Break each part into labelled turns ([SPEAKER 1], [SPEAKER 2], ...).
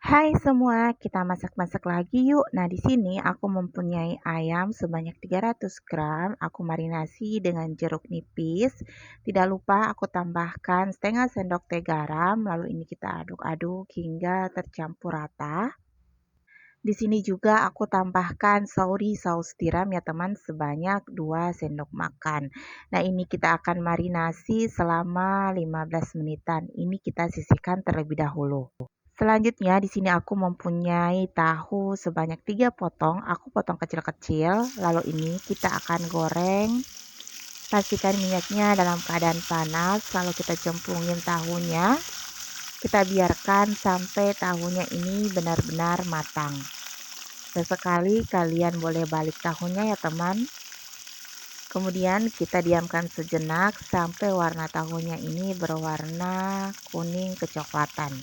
[SPEAKER 1] Hai semua, kita masak-masak lagi yuk. Nah, di sini aku mempunyai ayam sebanyak 300 gram. Aku marinasi dengan jeruk nipis. Tidak lupa aku tambahkan setengah sendok teh garam. Lalu ini kita aduk-aduk hingga tercampur rata. Di sini juga aku tambahkan sauri saus tiram ya teman sebanyak 2 sendok makan. Nah, ini kita akan marinasi selama 15 menitan. Ini kita sisihkan terlebih dahulu. Selanjutnya di sini aku mempunyai tahu sebanyak 3 potong, aku potong kecil-kecil. Lalu ini kita akan goreng. Pastikan minyaknya dalam keadaan panas, lalu kita cemplungin tahunya. Kita biarkan sampai tahunya ini benar-benar matang. Sesekali kalian boleh balik tahunya ya teman. Kemudian kita diamkan sejenak sampai warna tahunya ini berwarna kuning kecoklatan.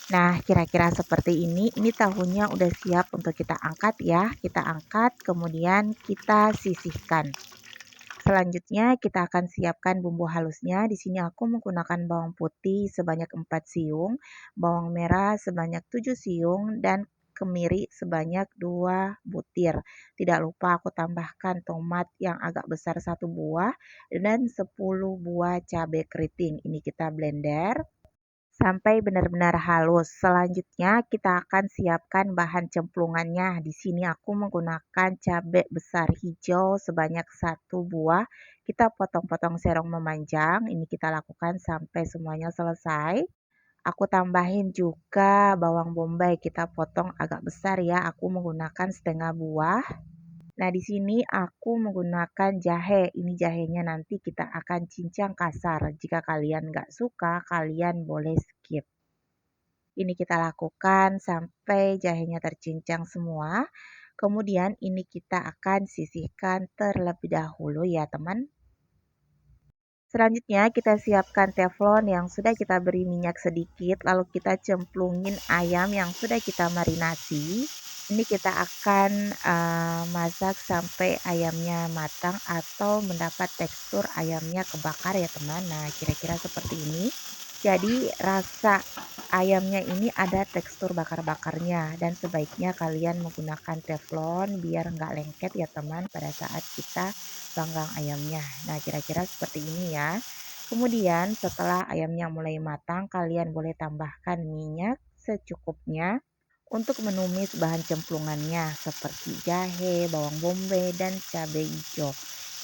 [SPEAKER 1] Nah, kira-kira seperti ini. Ini tahunya udah siap untuk kita angkat ya. Kita angkat, kemudian kita sisihkan. Selanjutnya kita akan siapkan bumbu halusnya. Di sini aku menggunakan bawang putih sebanyak 4 siung, bawang merah sebanyak 7 siung, dan kemiri sebanyak 2 butir. Tidak lupa aku tambahkan tomat yang agak besar 1 buah dan 10 buah cabai keriting. Ini kita blender sampai benar-benar halus. Selanjutnya kita akan siapkan bahan cemplungannya. Di sini aku menggunakan cabai besar hijau sebanyak 1 buah. Kita potong-potong serong memanjang. Ini kita lakukan sampai semuanya selesai. Aku tambahin juga bawang bombay, kita potong agak besar ya. Aku menggunakan setengah buah. Nah, di sini aku menggunakan jahe. Ini jahenya nanti kita akan cincang kasar. Jika kalian nggak suka, kalian boleh skip. Ini kita lakukan sampai jahenya tercincang semua. Kemudian ini kita akan sisihkan terlebih dahulu ya teman. Selanjutnya kita siapkan teflon yang sudah kita beri minyak sedikit. Lalu kita cemplungin ayam yang sudah kita marinasi. Ini kita akan masak sampai ayamnya matang atau mendapat tekstur ayamnya kebakar ya teman. Nah, kira-kira seperti ini. Jadi rasa ayamnya ini ada tekstur bakar-bakarnya dan sebaiknya kalian menggunakan teflon biar nggak lengket ya teman pada saat kita panggang ayamnya. Nah, kira-kira seperti ini ya. Kemudian setelah ayamnya mulai matang, kalian boleh tambahkan minyak secukupnya untuk menumis bahan cemplungannya seperti jahe, bawang bombay, dan cabai hijau.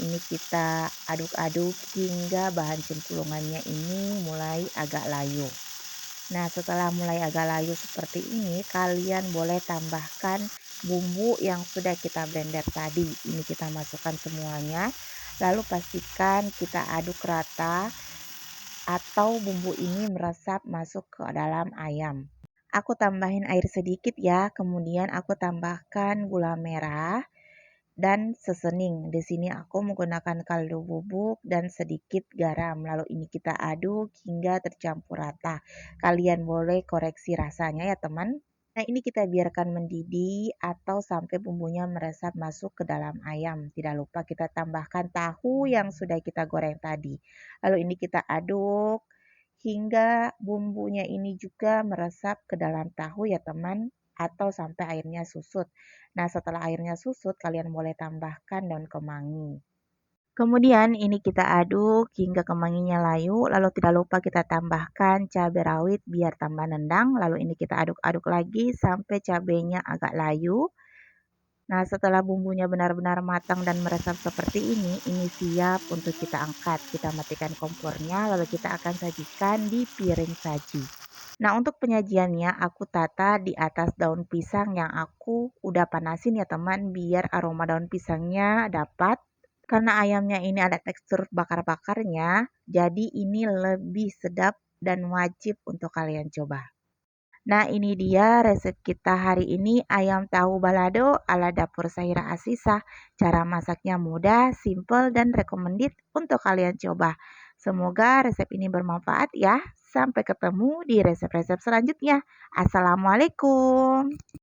[SPEAKER 1] Ini kita aduk-aduk hingga bahan cemplungannya ini mulai agak layu. Nah, setelah mulai agak layu seperti ini, kalian boleh tambahkan bumbu yang sudah kita blender tadi. Ini kita masukkan semuanya. Lalu pastikan kita aduk rata atau bumbu ini meresap masuk ke dalam ayam. Aku tambahin air sedikit ya, kemudian aku tambahkan gula merah dan sesening. Di sini aku menggunakan kaldu bubuk dan sedikit garam. Lalu ini kita aduk hingga tercampur rata. Kalian boleh koreksi rasanya ya teman. Nah, ini kita biarkan mendidih atau sampai bumbunya meresap masuk ke dalam ayam. Tidak lupa kita tambahkan tahu yang sudah kita goreng tadi. Lalu ini kita aduk hingga bumbunya ini juga meresap ke dalam tahu ya teman, atau sampai airnya susut. Nah, setelah airnya susut, kalian boleh tambahkan daun kemangi. Kemudian ini kita aduk hingga kemanginya layu, lalu tidak lupa kita tambahkan cabai rawit biar tambah nendang, lalu ini kita aduk-aduk lagi sampai cabainya agak layu. Nah, setelah bumbunya benar-benar matang dan meresap seperti ini siap untuk kita angkat. Kita matikan kompornya, lalu kita akan sajikan di piring saji. Nah, untuk penyajiannya aku tata di atas daun pisang yang aku udah panasin ya teman, biar aroma daun pisangnya dapat. Karena ayamnya ini ada tekstur bakar-bakarnya, jadi ini lebih sedap dan wajib untuk kalian coba. Nah, ini dia resep kita hari ini, ayam tahu balado ala dapur Sahira Asisa. Cara masaknya mudah, simple, dan recommended untuk kalian coba. Semoga resep ini bermanfaat ya. Sampai ketemu di resep-resep selanjutnya. Assalamualaikum.